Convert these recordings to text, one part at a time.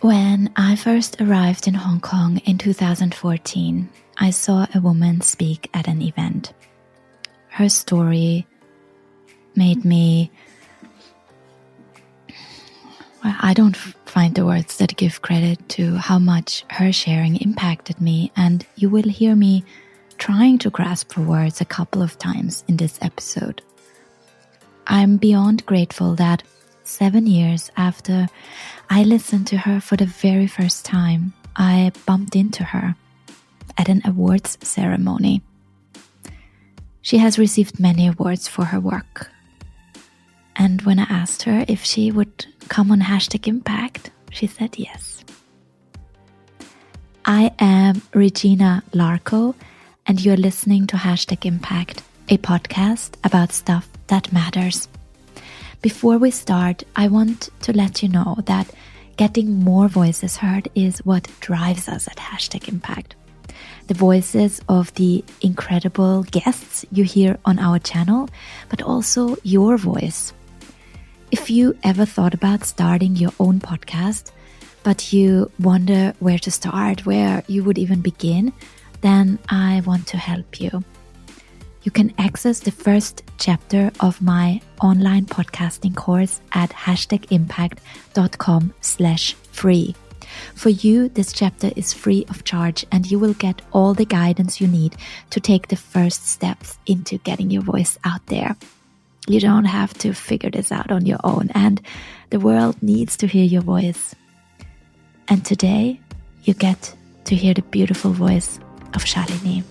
When I first arrived in Hong Kong in 2014, I saw a woman speak at an event. Her story made me... Well, I don't find the words that give credit to how much her sharing impacted me, and you will hear me trying to grasp for words a couple of times in this episode. I'm beyond grateful that 7 years after I listened to her for the very first time, I bumped into her at an awards ceremony. She has received many awards for her work. And when I asked her if she would come on #Impact, she said yes. I am Regina Larco, and you're listening to #Impact, a podcast about stuff that matters. Before we start, I want to let you know that getting more voices heard is what drives us at #Impact. The voices of the incredible guests you hear on our channel, but also your voice. If you ever thought about starting your own podcast, but you wonder where to start, where you would even begin, then I want to help you. You can access the first chapter of my online podcasting course at #impact.com/free. For you, this chapter is free of charge, and you will get all the guidance you need to take the first steps into getting your voice out there. You don't have to figure this out on your own, and the world needs to hear your voice. And today, you get to hear the beautiful voice of Shalini.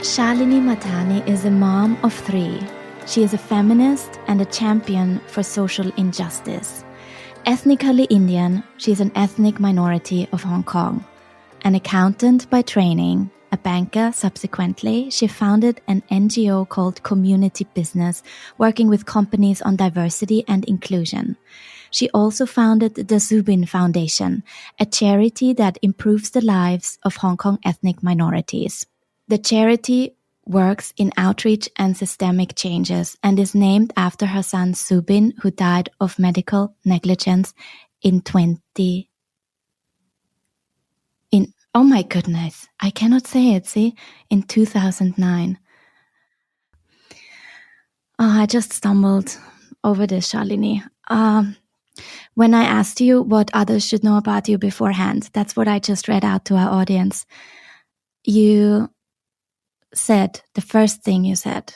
Shalini Mahtani is a mom of 3. She is a feminist and a champion for social injustice. Ethnically Indian, she is an ethnic minority of Hong Kong. An accountant by training, a banker subsequently, she founded an NGO called Community Business, working with companies on diversity and inclusion. She also founded the Zubin Foundation, a charity that improves the lives of Hong Kong ethnic minorities. The charity works in outreach and systemic changes and is named after her son Zubin, who died of medical negligence in oh my goodness, I cannot say it, see? In 2009. I just stumbled over this, Shalini. When I asked you what others should know about you beforehand, that's what I just read out to our audience. You said, the first thing you said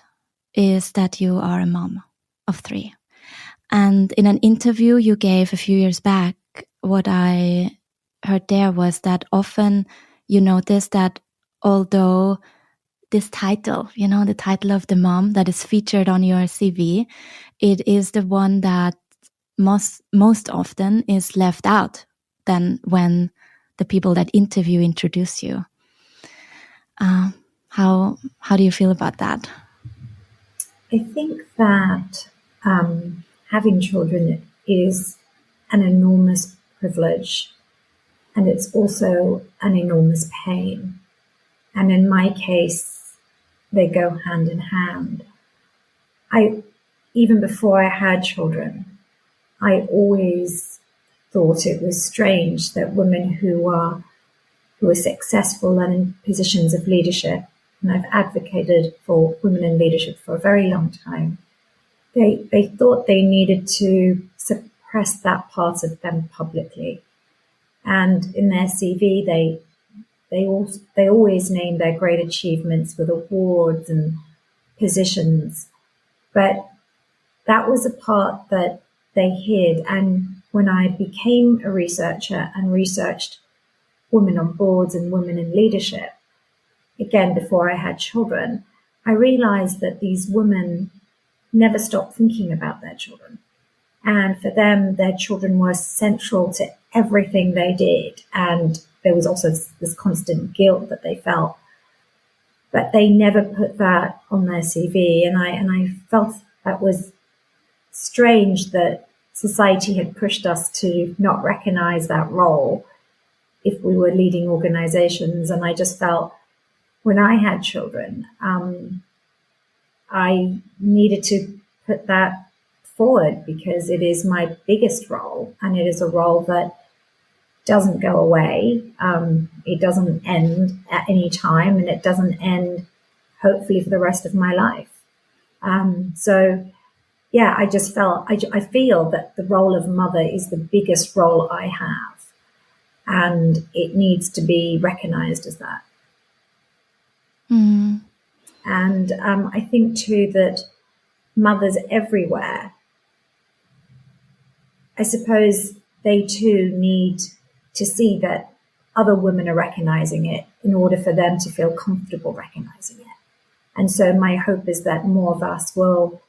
is that you are a mom of 3. And in an interview you gave a few years back, what I heard there was that often you notice that although this title, the title of the mom that is featured on your CV, it is the one that most often is left out than when the people that interview introduce you. How do you feel about that? I think that having children is an enormous privilege, and it's also an enormous pain. And in my case, they go hand in hand. Even before I had children, I always thought it was strange that women who are successful and in positions of leadership, and I've advocated for women in leadership for a very long time, they thought they needed to suppress that part of them publicly. And in their CV, they always name their great achievements with awards and positions. But that was a part that they hid. And when I became a researcher and researched women on boards and women in leadership, again, before I had children, I realized that these women never stopped thinking about their children. And for them, their children were central to everything they did. And there was also this constant guilt that they felt. But they never put that on their CV. And I felt that was strange that society had pushed us to not recognize that role if we were leading organizations. And I just felt when I had children, I needed to put that forward because it is my biggest role, and it is a role that doesn't go away. It doesn't end at any time, and it doesn't end, hopefully, for the rest of my life. So, yeah, I just I feel that the role of mother is the biggest role I have, and it needs to be recognized as that. Mm. And I think too that mothers everywhere, I suppose they too need to see that other women are recognizing it in order for them to feel comfortable recognizing it. And so my hope is that more of us will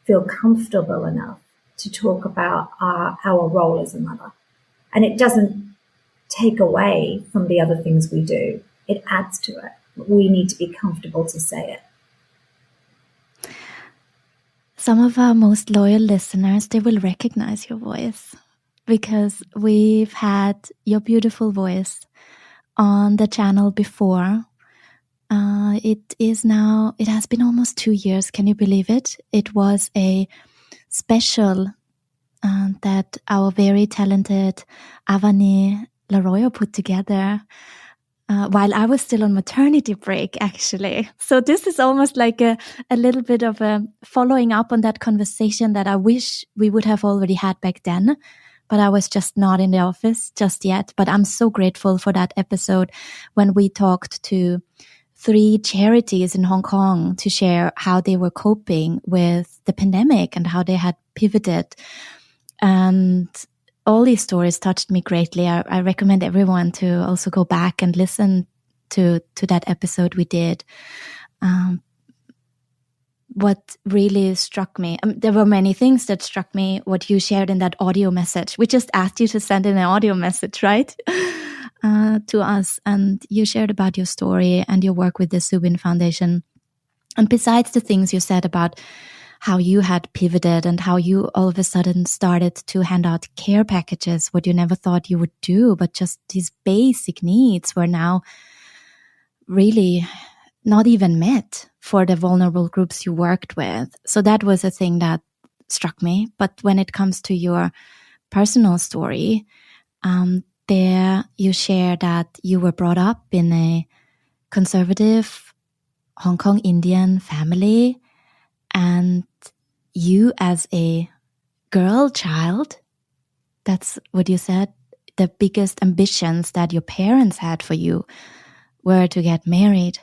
feel comfortable enough to talk about our role as a mother. And it doesn't take away from the other things we do. It adds to it. We need to be comfortable to say it. Some of our most loyal listeners, they will recognize your voice because we've had your beautiful voice on the channel before. It has been almost 2 years. Can you believe it? It was a special that our very talented Avani Laroyo put together while I was still on maternity break, actually. So this is almost like a little bit of a following up on that conversation that I wish we would have already had back then, but I was just not in the office just yet. But I'm so grateful for that episode when we talked to 3 charities in Hong Kong to share how they were coping with the pandemic and how they had pivoted. And all these stories touched me greatly. I recommend everyone to also go back and listen to that episode we did. What really struck me, there were many things that struck me, what you shared in that audio message. We just asked you to send in an audio message, right? To us, and you shared about your story and your work with the Zubin Foundation. And besides the things you said about how you had pivoted and how you all of a sudden started to hand out care packages, what you never thought you would do, but just these basic needs were now really not even met for the vulnerable groups you worked with. So that was a thing that struck me. But when it comes to your personal story, there you share that you were brought up in a conservative Hong Kong Indian family, and you as a girl child, that's what you said, the biggest ambitions that your parents had for you were to get married.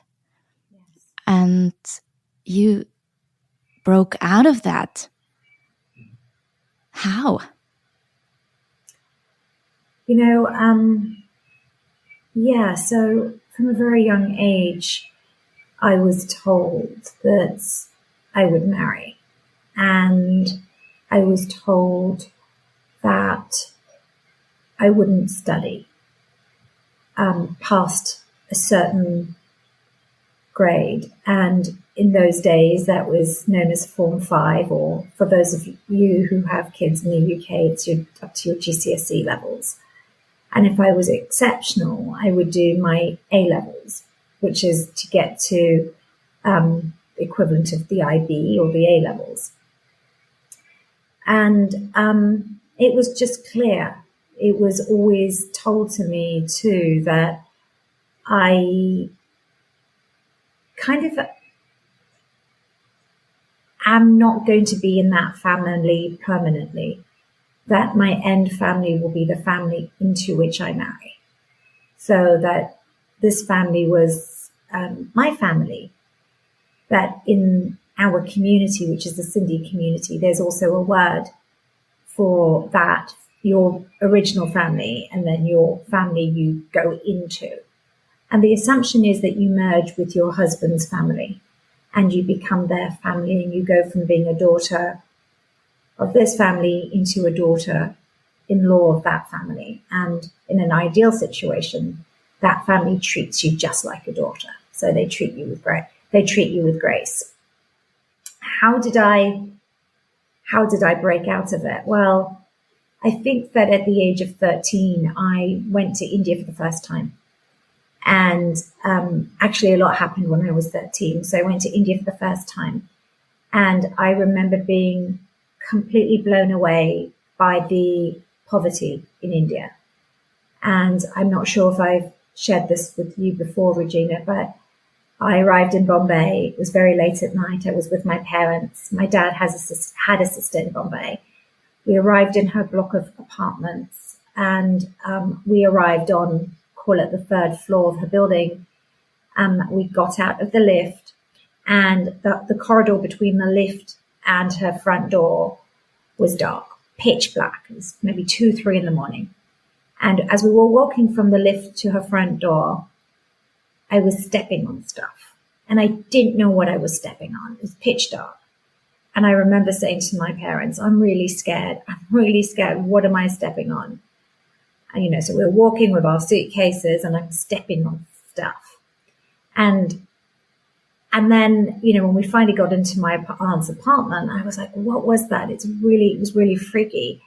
Yes. And you broke out of that. How? So from a very young age, I was told that I would marry. And I was told that I wouldn't study past a certain grade. And in those days, that was known as Form 5, or for those of you who have kids in the UK, it's up to your GCSE levels. And if I was exceptional, I would do my A levels, which is to get to equivalent of the IB or the A levels. And it was just clear. It was always told to me too that I kind of am not going to be in that family permanently, that my end family will be the family into which I marry. So that this family was my family, that in our community, which is the Sindhi community, there's also a word for that, your original family and then your family you go into. And the assumption is that you merge with your husband's family and you become their family, and you go from being a daughter of this family into a daughter-in-law of that family. And in an ideal situation, that family treats you just like a daughter. So they treat you with grace. How did I break out of it? Well, I think that at the age of 13, I went to India for the first time. And actually a lot happened when I was 13. So I went to India for the first time. And I remember being completely blown away by the poverty in India. And I'm not sure if I've shared this with you before, Regina, but I arrived in Bombay. It was very late at night. I was with my parents. My dad had a sister in Bombay. We arrived in her block of apartments, and we arrived on, call it the third floor of her building. We got out of the lift, and the corridor between the lift and her front door was dark, pitch black. It was maybe 2, 3 in the morning. And as we were walking from the lift to her front door, I was stepping on stuff. And I didn't know what I was stepping on. It was pitch dark. And I remember saying to my parents, I'm really scared. I'm really scared. What am I stepping on? And, so we're walking with our suitcases and I'm stepping on stuff. And then, when we finally got into my aunt's apartment, I was like, what was that? It was really freaky.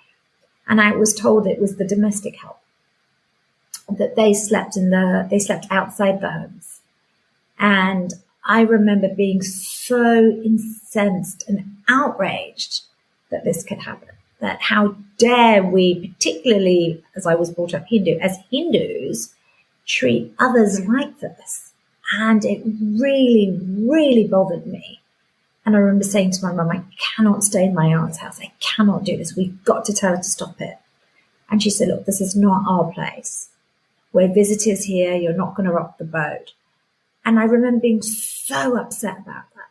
And I was told it was the domestic help, that they slept outside the homes. And I remember being so incensed and outraged that this could happen, that how dare we, particularly as I was brought up Hindu, as Hindus, treat others like this. And it really, really bothered me. And I remember saying to my mum, I cannot stay in my aunt's house. I cannot do this. We've got to tell her to stop it. And she said, look, this is not our place. We're visitors here. You're not going to rock the boat. And I remember being so upset about that.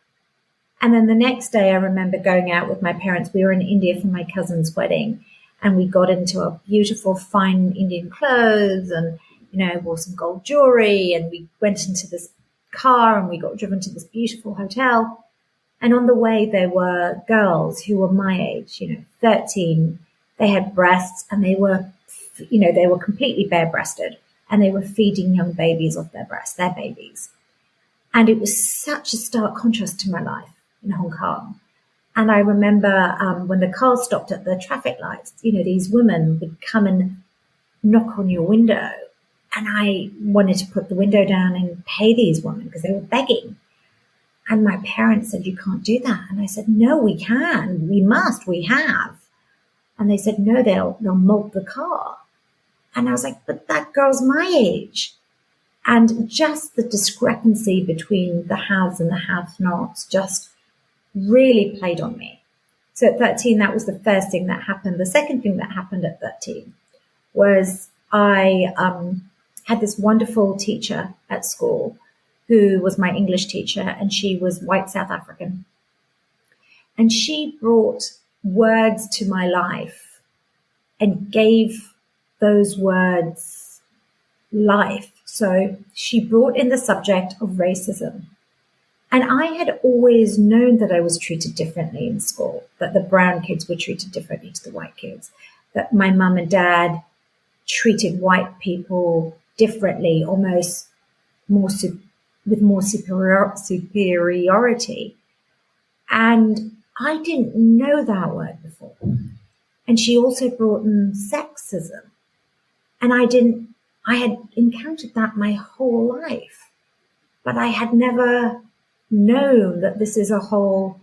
And then the next day, I remember going out with my parents. We were in India for my cousin's wedding. And we got into our beautiful, fine Indian clothes and, wore some gold jewelry. And we went into this car and we got driven to this beautiful hotel. And on the way, there were girls who were my age, 13. They had breasts and they were completely bare-breasted. And they were feeding young babies off their breasts, their babies. And it was such a stark contrast to my life in Hong Kong. And I remember when the car stopped at the traffic lights, these women would come and knock on your window. And I wanted to put the window down and pay these women because they were begging. And my parents said, you can't do that. And I said, no, we can. We must. We have. And they said, no, they'll mulct the car. And I was like, but that girl's my age. And just the discrepancy between the haves and the have-nots just really played on me. So at 13, that was the first thing that happened. The second thing that happened at 13 was I had this wonderful teacher at school who was my English teacher, and she was white South African. And she brought words to my life and gave those words life. So she brought in the subject of racism. And I had always known that I was treated differently in school, that the brown kids were treated differently to the white kids, that my mum and dad treated white people differently, almost with more superiority. And I didn't know that word before. And she also brought in sexism. And I had encountered that my whole life, but I had never known that this is a whole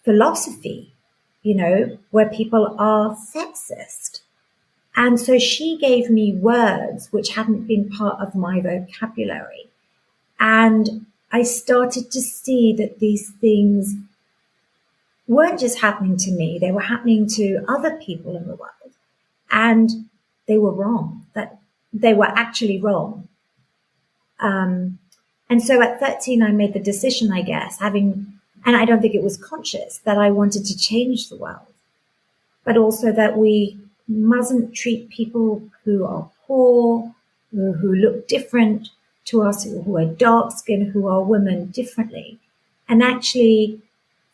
philosophy, where people are sexist. And so she gave me words which hadn't been part of my vocabulary. And I started to see that these things weren't just happening to me, they were happening to other people in the world. And they were wrong, that they were actually wrong. And so at 13, I made the decision, I guess, and I don't think it was conscious, that I wanted to change the world, but also that we mustn't treat people who are poor, who look different to us, who are dark-skinned, who are women differently. And actually,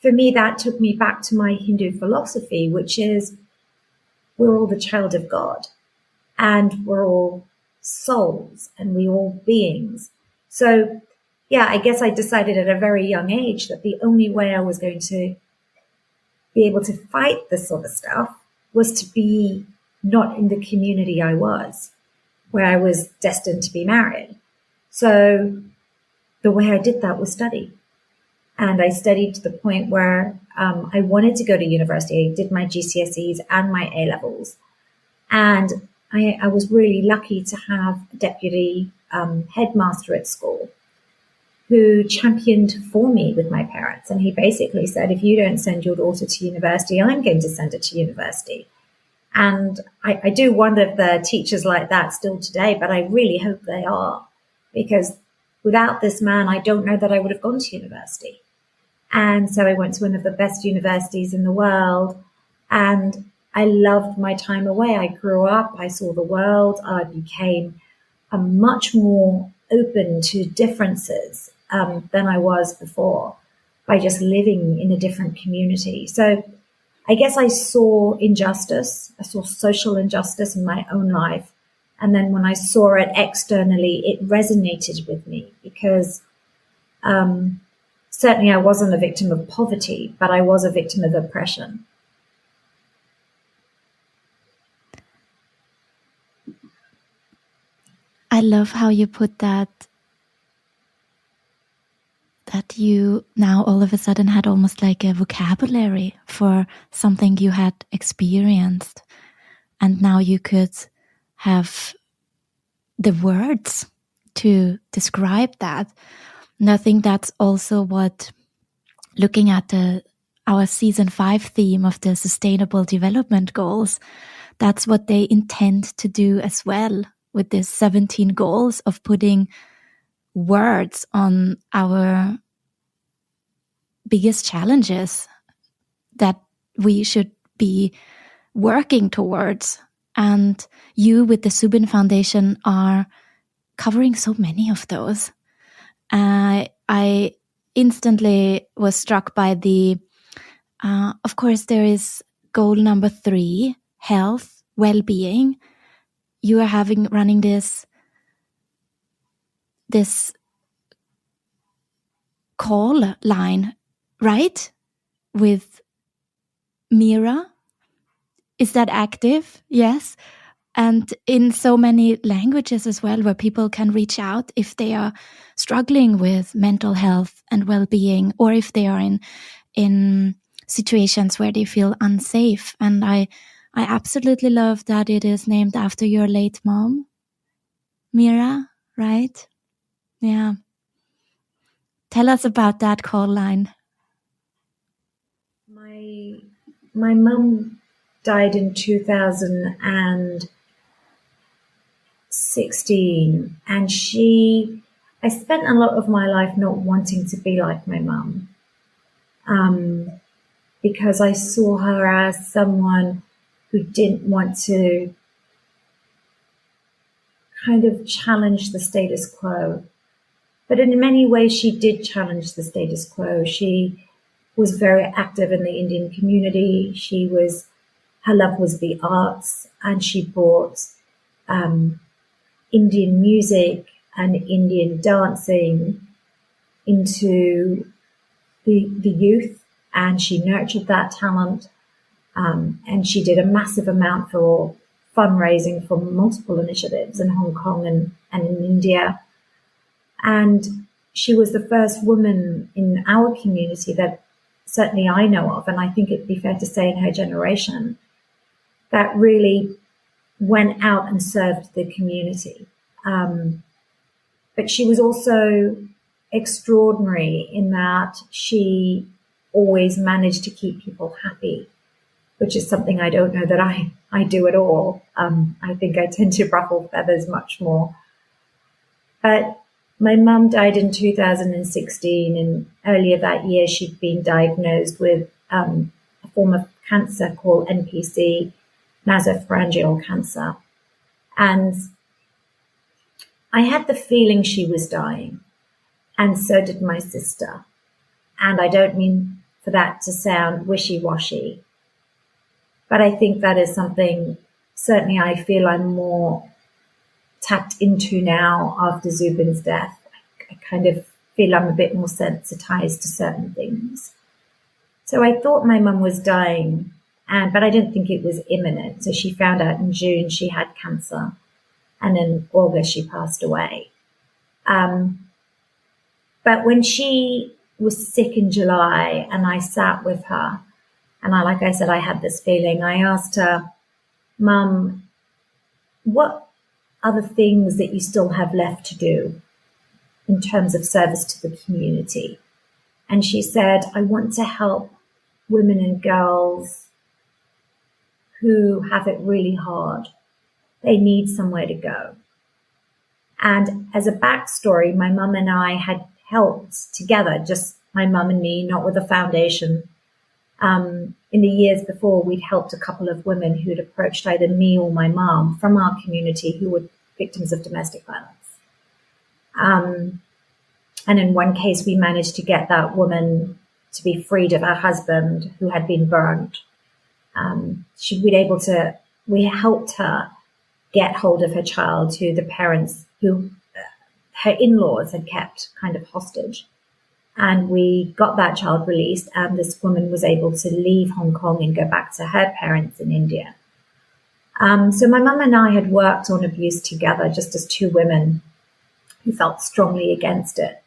for me, that took me back to my Hindu philosophy, which is we're all the child of God. And we're all souls and we're all beings. So, yeah, I guess I decided at a very young age that the only way I was going to be able to fight this sort of stuff was to be not in the community I was, where I was destined to be married. So the way I did that was study. And I studied to the point where I wanted to go to university. I did my GCSEs and my A levels. And I was really lucky to have a deputy headmaster at school who championed for me with my parents. And he basically said, if you don't send your daughter to university, I'm going to send her to university. And I do wonder if there are teachers like that still today, but I really hope they are, because without this man, I don't know that I would have gone to university. And so I went to one of the best universities in the world, and I loved my time away. I grew up, I saw the world, I became much more open to differences than I was before by just living in a different community. So I guess I saw injustice. I saw social injustice in my own life. And then when I saw it externally, it resonated with me because certainly I wasn't a victim of poverty, but I was a victim of oppression. I love how you put that you now all of a sudden had almost like a vocabulary for something you had experienced. And now you could have the words to describe that. And I think that's also what, looking at our season 5 theme of the Sustainable Development Goals, that's what they intend to do as well with this 17 goals of putting words on our biggest challenges that we should be working towards. And you with the Zubin Foundation are covering so many of those. I instantly was struck by of course, there is goal number 3, health, well-being. You are running this call line, right? With Mira. Is that active? Yes. And in so many languages as well, where people can reach out if they are struggling with mental health and well-being, or if they are in situations where they feel unsafe. And I absolutely love that it is named after your late mom, Mira, right? Yeah. Tell us about that call line. My mum died in 2016, and I spent a lot of my life not wanting to be like my mum, because I saw her as someone who didn't want to kind of challenge the status quo. But in many ways, she did challenge the status quo. She was very active in the Indian community. Her love was the arts, and she brought Indian music and Indian dancing into the youth, and she nurtured that talent. And she did a massive amount for fundraising for multiple initiatives in Hong Kong and in India. And she was the first woman in our community that certainly I know of, and I think it'd be fair to say in her generation, that really went out and served the community. But she was also extraordinary in that she always managed to keep people happy, which is something I don't know that I do at all. I think I tend to ruffle feathers much more. But my mum died in 2016, and earlier that year she'd been diagnosed with a form of cancer called NPC, nasopharyngeal cancer. And I had the feeling she was dying, and so did my sister. And I don't mean for that to sound wishy-washy, but I think that is something certainly I feel I'm more tapped into now after Zubin's death. I kind of feel I'm a bit more sensitized to certain things. So I thought my mum was dying, but I didn't think it was imminent. So she found out in June she had cancer, and in August she passed away. But when she was sick in July, and I sat with her, and like I said, I had this feeling. I asked her, Mum, what are the things that you still have left to do in terms of service to the community? And she said, I want to help women and girls who have it really hard. They need somewhere to go. And as a backstory, my mum and I had helped together, just my mum and me, not with a foundation. In the years before, we'd helped a couple of women who'd approached either me or my mum from our community who were victims of domestic violence. And in one case, we managed to get that woman to be freed of her husband who had been burned. We helped her get hold of her child, who the parents, her in-laws had kept kind of hostage. And we got that child released, and this woman was able to leave Hong Kong and go back to her parents in India. So my mum and I had worked on abuse together, just as two women who felt strongly against it.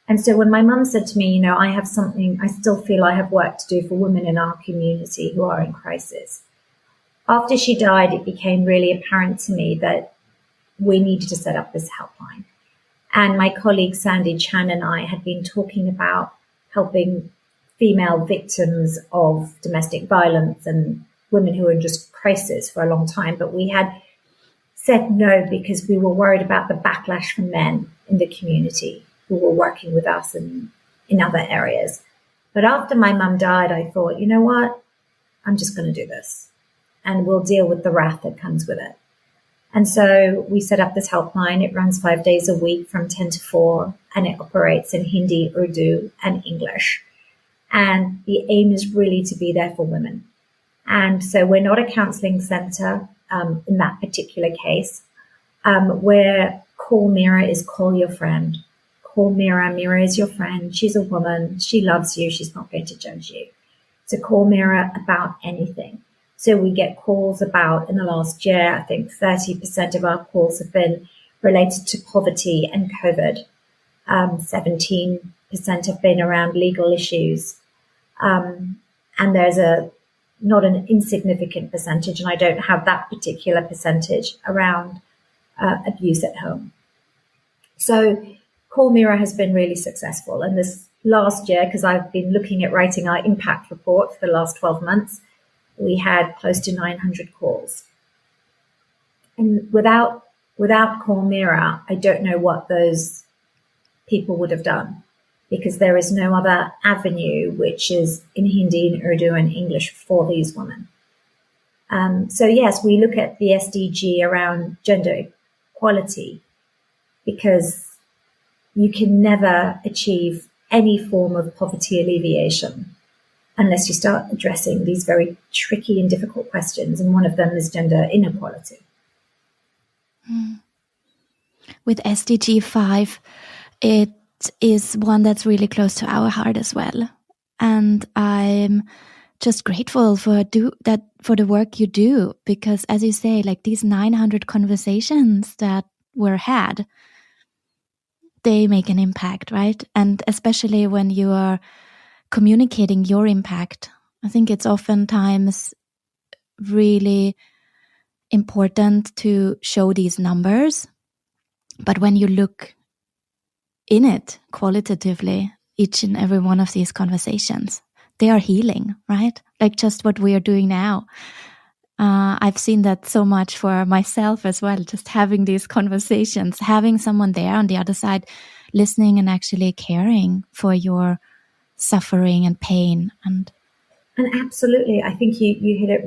And so when my mum said to me, I still feel I have work to do for women in our community who are in crisis. After she died, it became really apparent to me that we needed to set up this helpline. And my colleague Sandy Chan and I had been talking about helping female victims of domestic violence and women who are in just crisis for a long time. But we had said no because we were worried about the backlash from men in the community who were working with us in other areas. But after my mum died, I thought, you know what? I'm just going to do this, and we'll deal with the wrath that comes with it. And so we set up this helpline. It runs 5 days a week from 10 to 4, and it operates in Hindi, Urdu, and English. And the aim is really to be there for women. And so we're not a counseling center in that particular case, where Call Mira is call your friend. Call Mira. Mira is your friend. She's a woman. She loves you. She's not going to judge you. So call Mira about anything. So we get calls about, in the last year, I think 30% of our calls have been related to poverty and COVID. 17% have been around legal issues. And there's not an insignificant percentage, and I don't have that particular percentage, around abuse at home. So Call Mira has been really successful. And this last year, because I've been looking at writing our impact report for the last 12 months, we had close to 900 calls. And without Call Mira, I don't know what those people would have done, because there is no other avenue which is in Hindi, in Urdu, and English for these women. So yes, we look at the SDG around gender equality, because you can never achieve any form of poverty alleviation unless you start addressing these very tricky and difficult questions. And one of them is gender inequality. With SDG 5, it is one that's really close to our heart as well. And I'm just grateful for the work you do, because as you say, like these 900 conversations that were had, they make an impact, right? And especially when you are communicating your impact, I think it's oftentimes really important to show these numbers. But when you look in it qualitatively, each and every one of these conversations, they are healing, right? Like just what we are doing now. I've seen that so much for myself as well, just having these conversations, having someone there on the other side, listening and actually caring for your suffering and pain. And absolutely, I think you hit it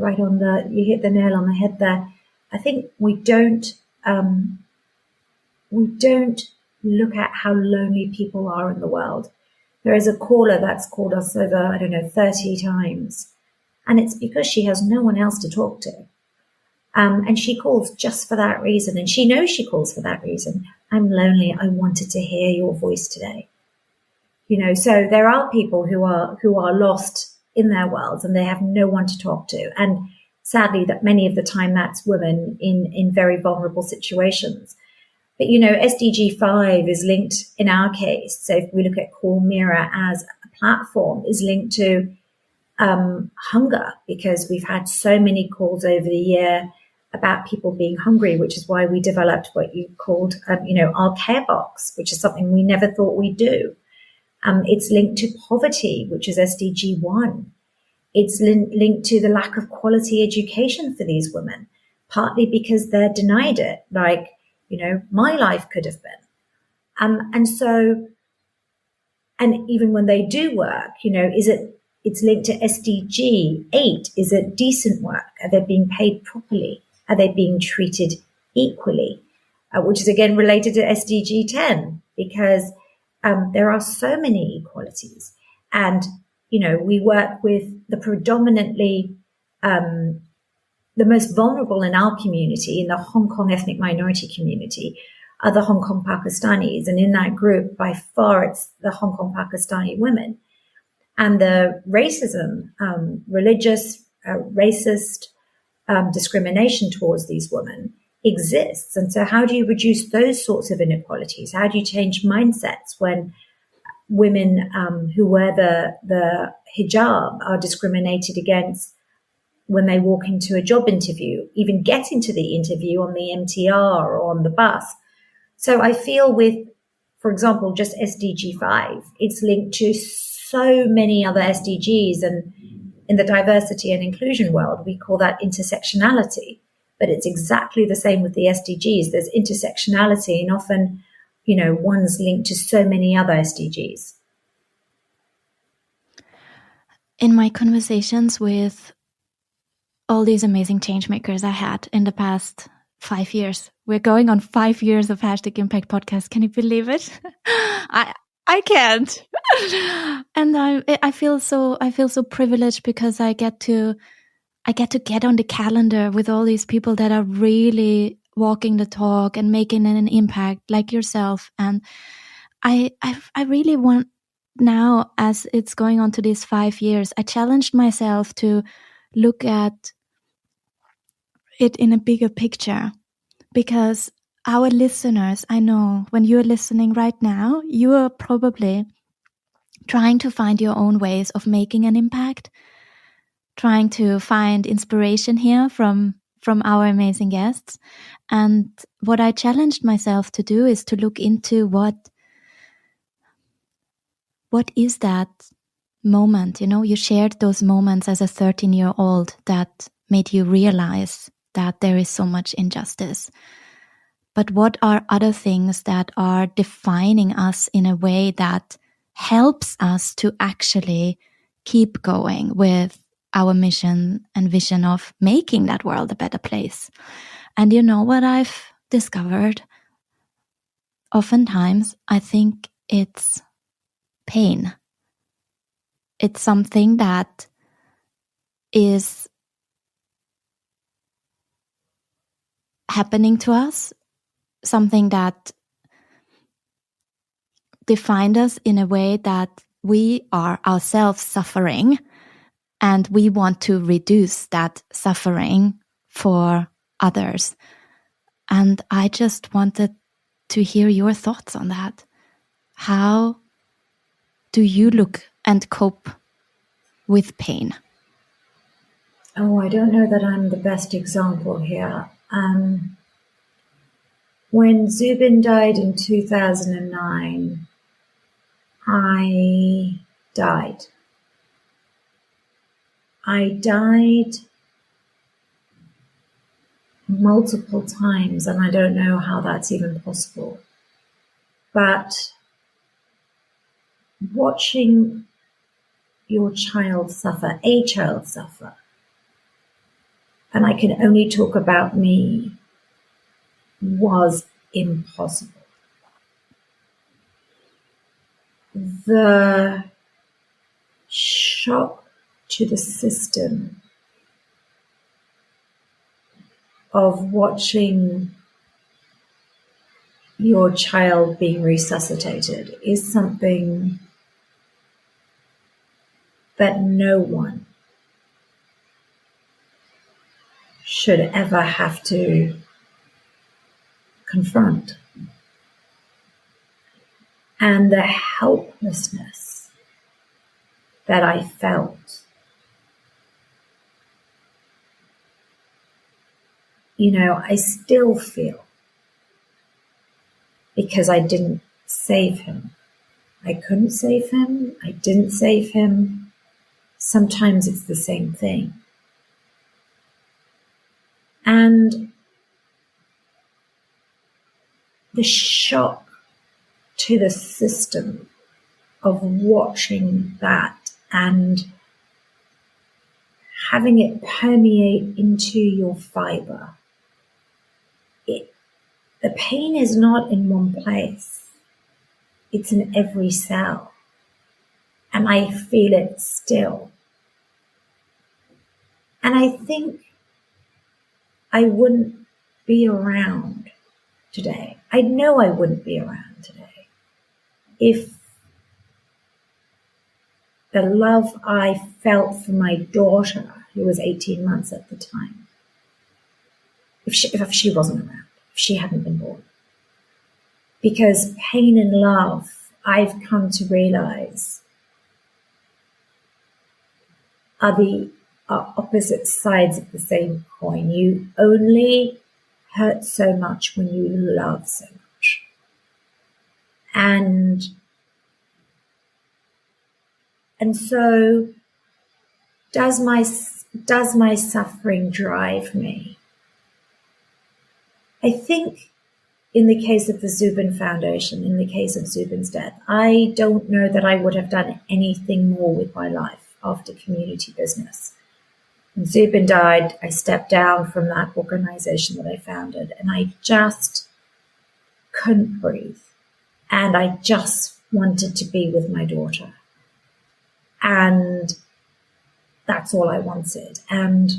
you hit the nail on the head there. I think we don't look at how lonely people are in the world. There is a caller that's called us over, 30 times. And it's because she has no one else to talk to. And she calls just for that reason. And she knows she calls for that reason. I'm lonely. I wanted to hear your voice today. So there are people who are lost in their worlds and they have no one to talk to. And sadly, that many of the time that's women in very vulnerable situations. But, SDG 5 is linked in our case. So if we look at Core Mirror as a platform, is linked to hunger, because we've had so many calls over the year about people being hungry, which is why we developed what you called, our care box, which is something we never thought we'd do. It's linked to poverty, which is SDG 1. It's linked to the lack of quality education for these women, partly because they're denied it, like, my life could have been. And even when they do work, it's linked to SDG 8. Is it decent work? Are they being paid properly? Are they being treated equally? Which is again related to SDG 10, because there are so many inequalities. And, we work with the predominantly, the most vulnerable in our community, in the Hong Kong ethnic minority community, are the Hong Kong Pakistanis. And in that group, by far, it's the Hong Kong Pakistani women. And the racism, religious, racist discrimination towards these women exists. And so how do you reduce those sorts of inequalities? How do you change mindsets when women who wear the hijab are discriminated against when they walk into a job interview, even get into the interview on the MTR or on the bus? So I feel with, for example, just SDG 5, it's linked to so many other SDGs, and in the diversity and inclusion world, we call that intersectionality. But it's exactly the same with the SDGs. There's intersectionality, and often, one's linked to so many other SDGs. In my conversations with all these amazing change makers I had in the past 5 years, we're going on 5 years of #Impact Podcast. Can you believe it? I can't. And I feel so privileged, because I get to get on the calendar with all these people that are really walking the talk and making an impact, like yourself. And I really want, now as it's going on to these 5 years, I challenged myself to look at it in a bigger picture, because our listeners, I know when you're listening right now, you are probably trying to find your own ways of making an impact, trying to find inspiration here from our amazing guests. And what I challenged myself to do is to look into what is that moment. You shared those moments as a 13-year-old that made you realize that there is so much injustice. But what are other things that are defining us in a way that helps us to actually keep going with our mission and vision of making that world a better place? And you know what I've discovered? Oftentimes, I think it's pain. It's something that is happening to us, something that defined us in a way that we are ourselves suffering, and we want to reduce that suffering for others. And I just wanted to hear your thoughts on that. How do you look and cope with pain? Oh, I don't know that I'm the best example here. When Zubin died in 2009, I died. I died multiple times, and I don't know how that's even possible. But watching your child suffer, a child suffer, and I can only talk about me, was impossible. The shock to the system of watching your child being resuscitated is something that no one should ever have to confront. and the helplessness that I felt. I still feel, because I didn't save him. I couldn't save him. I didn't save him. Sometimes it's the same thing. And the shock to the system of watching that and having it permeate into your fiber. The pain is not in one place. It's in every cell. And I feel it still. And I think I wouldn't be around today. I know I wouldn't be around today if the love I felt for my daughter, who was 18 months at the time, if she wasn't around, if she hadn't been born. Because pain and love, I've come to realize, are opposite sides of the same coin. You only hurt so much when you love so much. And so does my suffering drive me? I think in the case of the Zubin Foundation, in the case of Zubin's death, I don't know that I would have done anything more with my life after community business. When Zubin died, I stepped down from that organization that I founded, and I just couldn't breathe. And I just wanted to be with my daughter. And that's all I wanted. And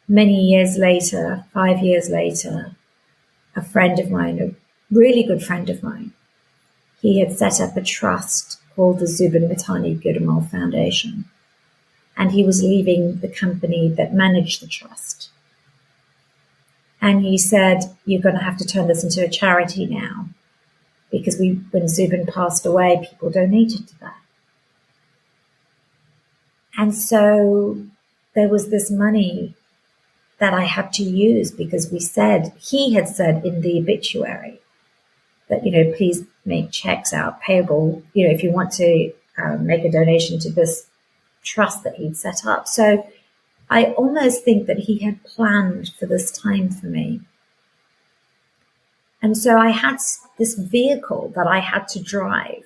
many years later, 5 years later, a friend of mine, a really good friend of mine, he had set up a trust called the Zubin Foundation. And he was leaving the company that managed the trust. And he said, you're going to have to turn this into a charity now. Because when Zubin passed away, people donated to that. And so there was this money that I had to use because he had said in the obituary that, please make checks out payable, if you want to make a donation to this trust that he'd set up. So I almost think that he had planned for this time for me. And so I had this vehicle that I had to drive.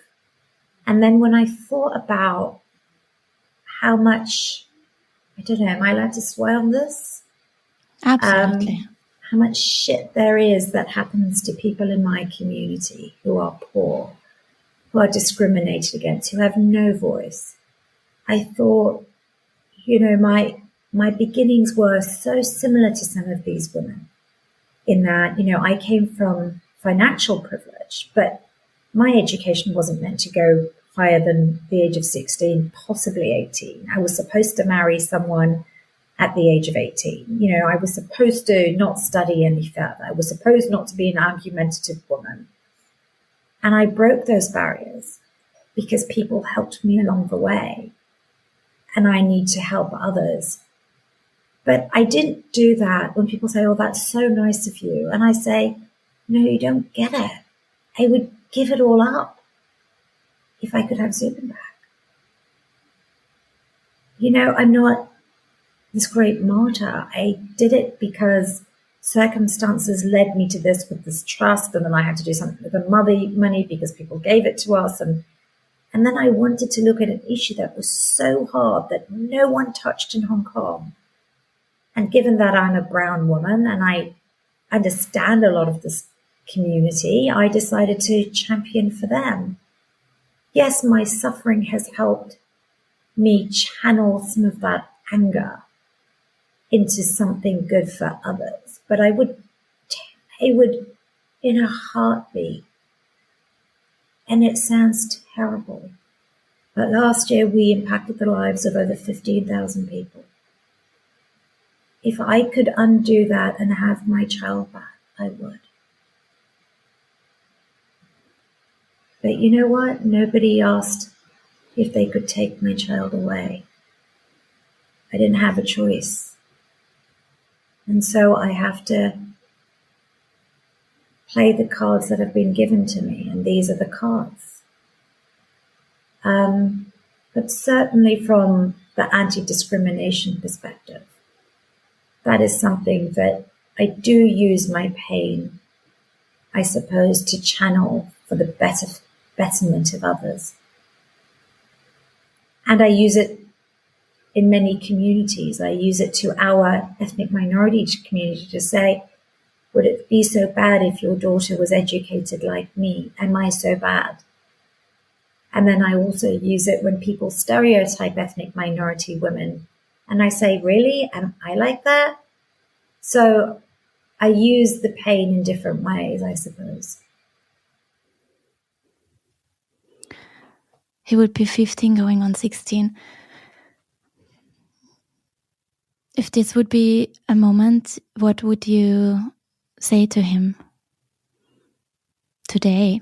And then when I thought about how much, I don't know, am I allowed to swear on this? Absolutely. How much shit there is that happens to people in my community who are poor, who are discriminated against, who have no voice. I thought, my beginnings were so similar to some of these women in that, I came from financial privilege, but my education wasn't meant to go higher than the age of 16, possibly 18. I was supposed to marry someone at the age of 18. I was supposed to not study any further. I was supposed not to be an argumentative woman. And I broke those barriers because people helped me along the way. And I need to help others. But I didn't do that when people say, oh, that's so nice of you. And I say, no, you don't get it. I would give it all up if I could have Zubin back. I'm not this great martyr. I did it because circumstances led me to this with this trust. And then I had to do something with the money because people gave it to us. And then I wanted to look at an issue that was so hard that no one touched in Hong Kong. And given that I'm a brown woman and I understand a lot of this community, I decided to champion for them. Yes, my suffering has helped me channel some of that anger into something good for others. But I would, in a heartbeat, and it sounds terrible, but last year we impacted the lives of over 15,000 people. If I could undo that and have my child back, I would. But you know what? Nobody asked if they could take my child away. I didn't have a choice. And so I have to play the cards that have been given to me, and these are the cards. But certainly from the anti-discrimination perspective, that is something that I do use my pain, I suppose, to channel for the betterment of others. And I use it in many communities. I use it to our ethnic minority community to say, would it be so bad if your daughter was educated like me? Am I so bad? And then I also use it when people stereotype ethnic minority women. And I say, really? Am I like that? So I use the pain in different ways, I suppose. He would be 15 going on 16. If this would be a moment, what would you say to him today?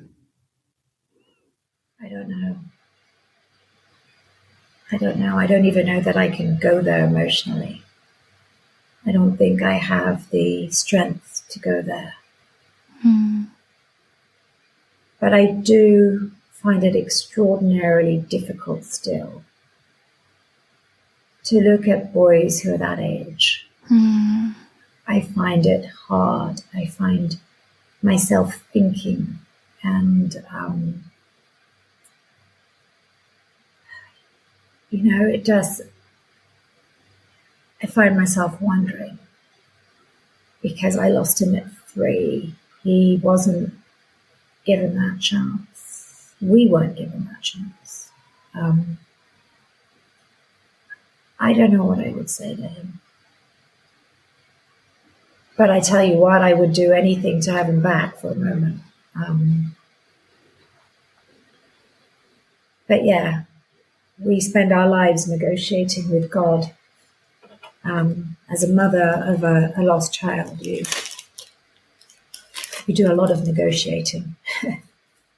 I don't know. I don't even know that I can go there emotionally. I don't think I have the strength to go there. But I do find it extraordinarily difficult still to look at boys who are that age. I find it hard. I find myself thinking, and it does. I find myself wondering, because I lost him at 3. He wasn't given that chance. We weren't given that chance. I don't know what I would say to him. But I tell you what, I would do anything to have him back for a moment. But yeah, we spend our lives negotiating with God. As a mother of a lost child, you do a lot of negotiating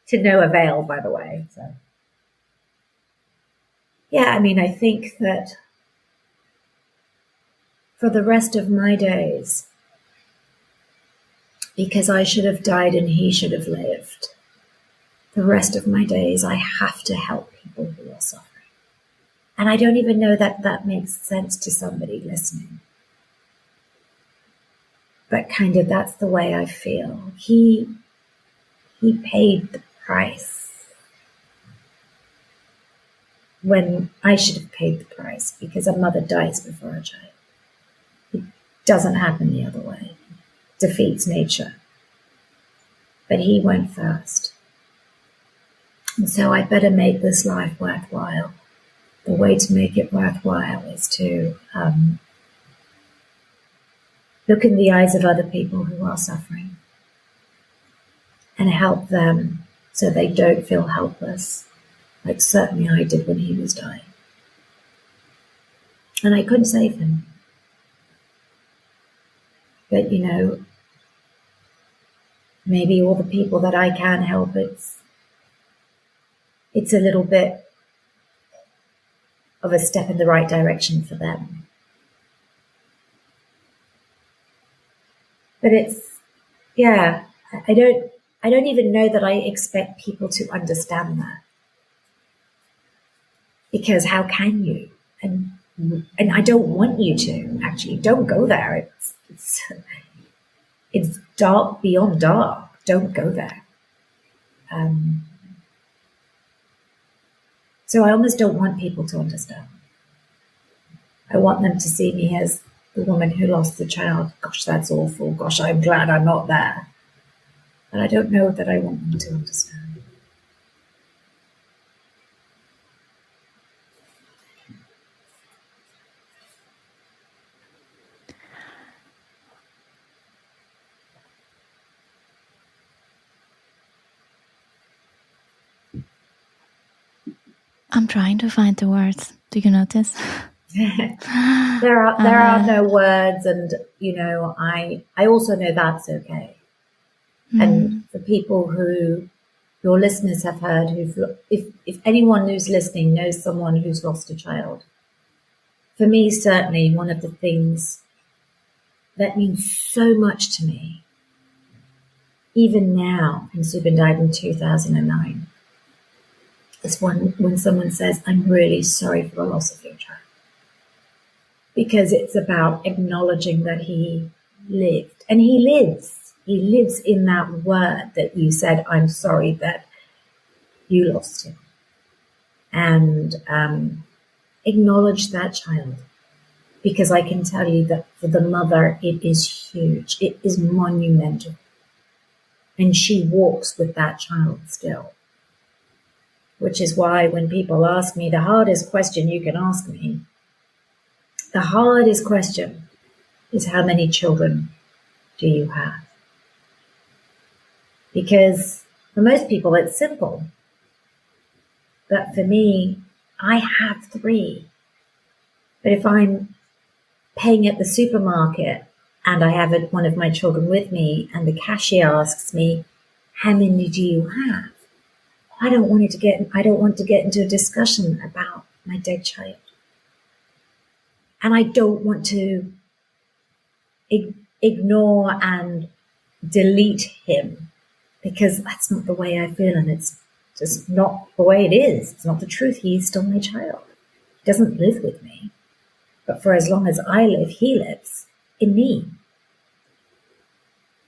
to no avail, by the way. So, yeah, I mean, I think that for the rest of my days, because I should have died and he should have lived, the rest of my days, I have to help people who are suffering. And I don't even know that that makes sense to somebody listening. But kind of that's the way I feel. He paid the price when I should have paid the price, because a mother dies before a child. It doesn't happen the other way. It defeats nature. But he went first. And so I better make this life worthwhile. The way to make it worthwhile is to look in the eyes of other people who are suffering and help them so they don't feel helpless, like certainly I did when he was dying. And I couldn't save him. But, maybe all the people that I can help, it's a little bit of a step in the right direction for them. But I don't even know that I expect people to understand that. Because how can you? And I don't want you to, actually. Don't go there. It's dark beyond dark. Don't go there. So I almost don't want people to understand. I want them to see me as the woman who lost the child. Gosh, that's awful. Gosh, I'm glad I'm not there. But I don't know that I want them to understand. I'm trying to find the words. Do you notice? There are no words, and I also know that's okay. And for people who your listeners have heard, if anyone who's listening knows someone who's lost a child, for me, certainly one of the things that means so much to me, even now, and Zubin died in 2009, is when someone says, I'm really sorry for the loss of your child. Because it's about acknowledging that he lived. And he lives. He lives in that word that you said, I'm sorry that you lost him. And acknowledge that child. Because I can tell you that for the mother, it is huge. It is monumental. And she walks with that child still. Which is why when people ask me, the hardest question you can ask me, the hardest question is, how many children do you have? Because for most people, it's simple. But for me, I have 3. But if I'm paying at the supermarket and I have one of my children with me and the cashier asks me, how many do you have? I don't want to get into a discussion about my dead child. And I don't want to ignore and delete him, because that's not the way I feel, and it's just not the way it is. It's not the truth. He's still my child. He doesn't live with me. But for as long as I live, he lives in me.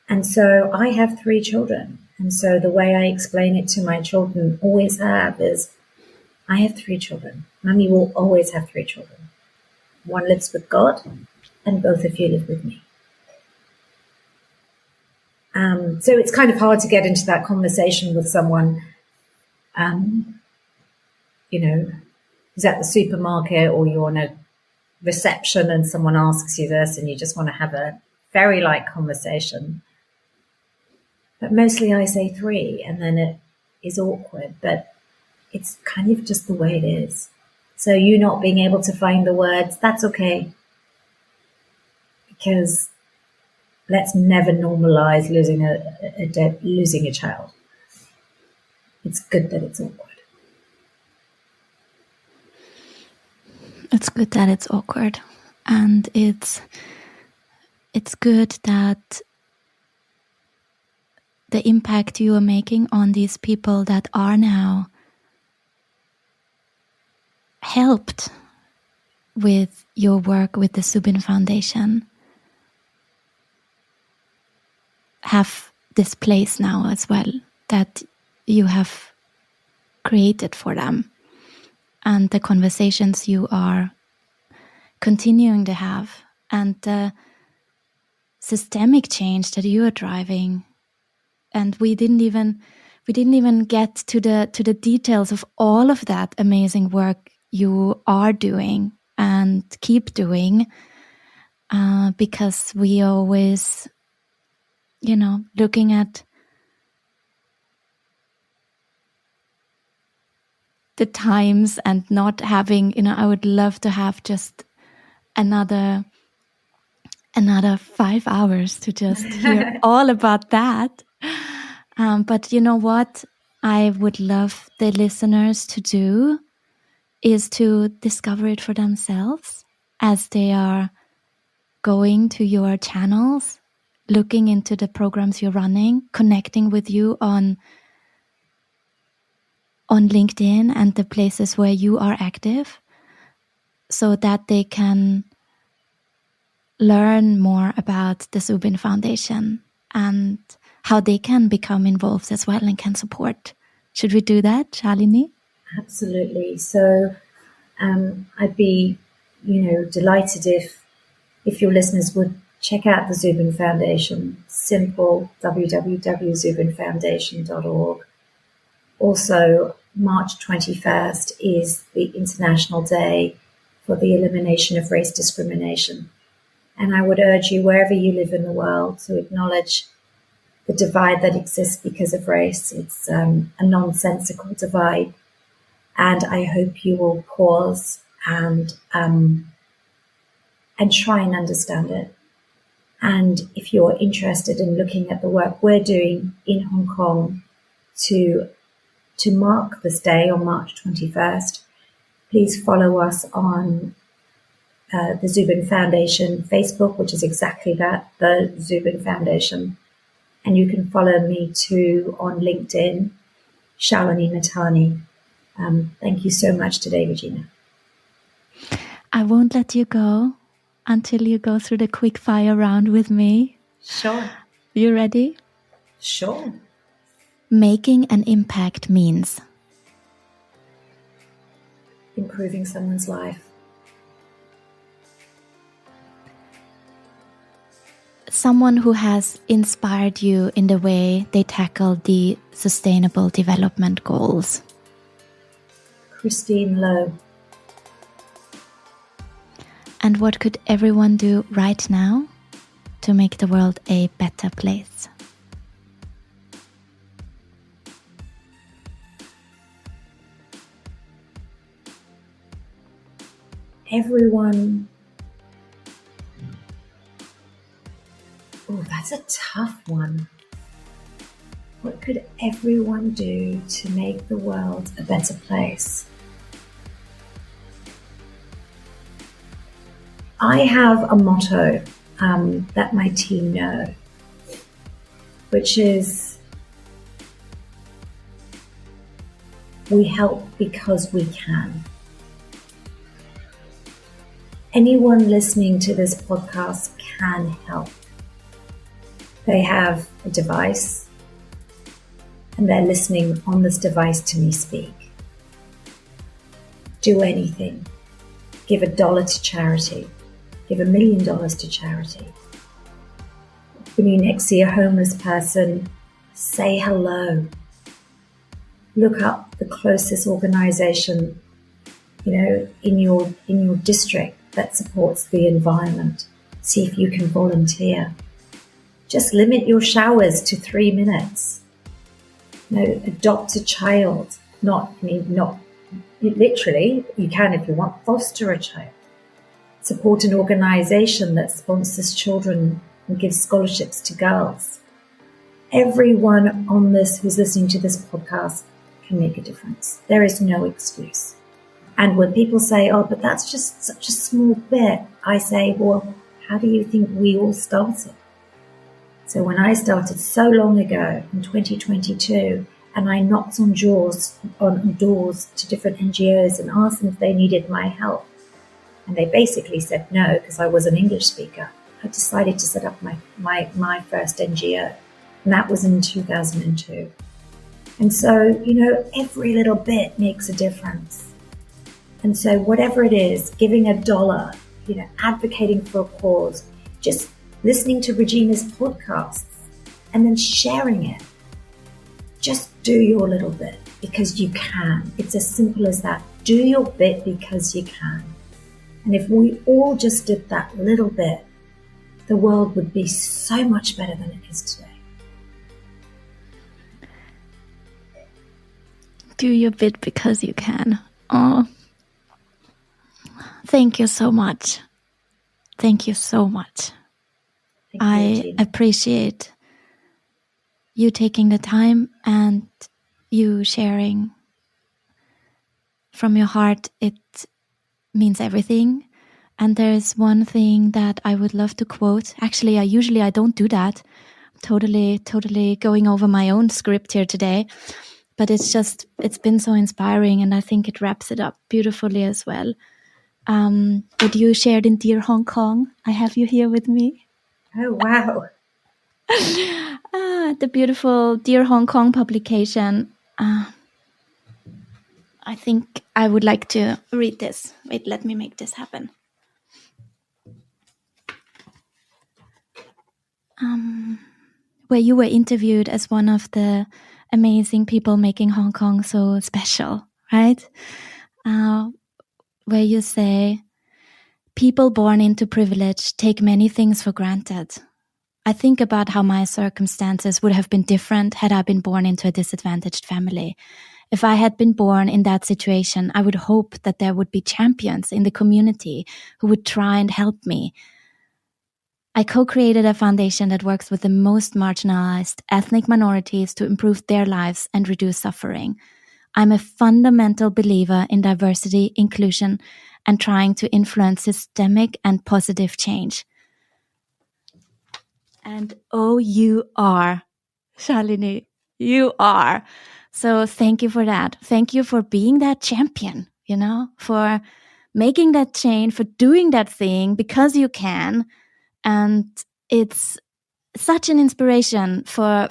And so I have 3 children. And so the way I explain it to my children, always have, is I have 3 children. Mummy will always have 3 children. One lives with God, and both of you live with me. So it's kind of hard to get into that conversation with someone, who's at the supermarket, or you're on a reception and someone asks you this and you just want to have a very light conversation. But mostly I say 3, and then it is awkward, but it's kind of just the way it is. So you not being able to find the words, that's okay. Because let's never normalize losing a child. It's good that it's awkward. It's good that it's awkward. And it's good that the impact you are making on these people that are now helped with your work with the Zubin Foundation have this place now as well that you have created for them, and the conversations you are continuing to have, and the systemic change that you are driving. And we didn't even get to the details of all of that amazing work you are doing and keep doing, because we always, looking at the times and not having, I would love to have just another 5 hours to just hear all about that. But you know what I would love the listeners to do is to discover it for themselves as they are going to your channels, looking into the programs you're running, connecting with you on LinkedIn and the places where you are active, so that they can learn more about the Zubin Foundation and how they can become involved as well and can support. Should we do that, Shalini? Absolutely. So I'd be, delighted if your listeners would check out the Zubin Foundation. Simple, www.zubinfoundation.org. Also, March 21st is the International Day for the Elimination of Race Discrimination. And I would urge you, wherever you live in the world, to acknowledge the divide that exists because of race. It's a nonsensical divide. And I hope you will pause and try and understand it. And if you're interested in looking at the work we're doing in Hong Kong to to mark this day on March 21st, please follow us on the Zubin Foundation Facebook, which is exactly that, the Zubin Foundation. And you can follow me too on LinkedIn, Shalini Mahtani. Thank you so much today, Regina. I won't let you go until you go through the quick fire round with me. Sure. You ready? Sure. Making an impact means improving someone's life. Someone who has inspired you in the way they tackle the Sustainable Development Goals. Christine Lowe. And what could everyone do right now to make the world a better place? Everyone. Oh, that's a tough one. What could everyone do to make the world a better place? I have a motto that my team know, which is, we help because we can. Anyone listening to this podcast can help. They have a device and they're listening on this device to me speak. Do anything. Give $1 to charity. Give $1 million to charity. When you next see a homeless person, say hello. Look up the closest organization, in your district that supports the environment. See if you can volunteer. Just limit your showers to 3 minutes. Adopt a child. Not literally, you can if you want, foster a child. Support an organization that sponsors children and gives scholarships to girls. Everyone on this who's listening to this podcast can make a difference. There is no excuse. And when people say, oh, but that's just such a small bit, I say, well, how do you think we all started? So when I started so long ago in 2022, and I knocked on doors to different NGOs and asked them if they needed my help, and they basically said no because I was an English speaker, I decided to set up my first NGO, and that was in 2002. And so, every little bit makes a difference. And so whatever it is, giving $1, advocating for a cause, just listening to Regina's podcasts and then sharing it. Just do your little bit because you can. It's as simple as that. Do your bit because you can. And if we all just did that little bit, the world would be so much better than it is today. Do your bit because you can. Oh, thank you so much. Thank you so much. I appreciate you taking the time and you sharing from your heart. It means everything. And there's one thing that I would love to quote. Actually, I don't do that. I'm totally going over my own script here today. But it's been so inspiring, and I think it wraps it up beautifully as well. What you shared in Dear Hong Kong, I have you here with me. Oh, wow. The beautiful Dear Hong Kong publication. I think I would like to read this. Wait, let me make this happen. Where you were interviewed as one of the amazing people making Hong Kong so special, right? Where you say, people born into privilege take many things for granted. I think about how my circumstances would have been different had I been born into a disadvantaged family. If I had been born in that situation, I would hope that there would be champions in the community who would try and help me. I co-created a foundation that works with the most marginalized ethnic minorities to improve their lives and reduce suffering. I'm a fundamental believer in diversity, inclusion, and trying to influence systemic and positive change. And oh, you are, Shalini, you are. So thank you for that. Thank you for being that champion, for making that change, for doing that thing because you can. And it's such an inspiration for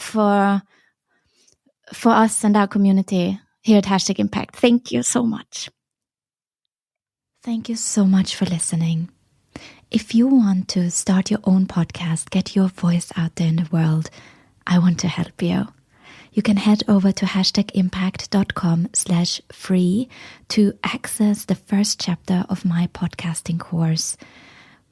us and our community here at #Impact. Thank you so much. Thank you so much for listening. If you want to start your own podcast, get your voice out there in the world, I want to help you. You can head over to #impact.com/free to access the first chapter of my podcasting course.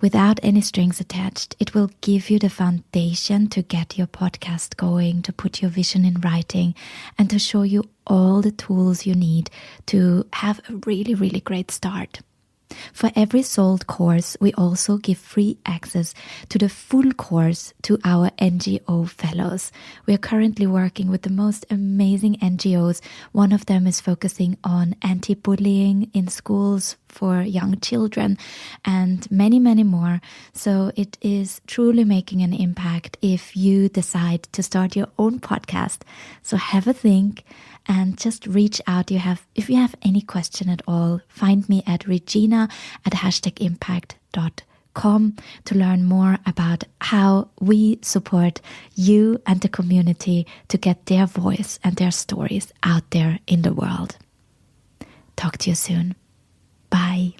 Without any strings attached, it will give you the foundation to get your podcast going, to put your vision in writing, and to show you all the tools you need to have a really, really great start. For every sold course, we also give free access to the full course to our NGO fellows. We are currently working with the most amazing NGOs. One of them is focusing on anti-bullying in schools for young children and many, many more. So it is truly making an impact if you decide to start your own podcast. So have a think and just reach out. If you have any question at all, find me at Regina at #impact.com to learn more about how we support you and the community to get their voice and their stories out there in the world. Talk to you soon. Bye.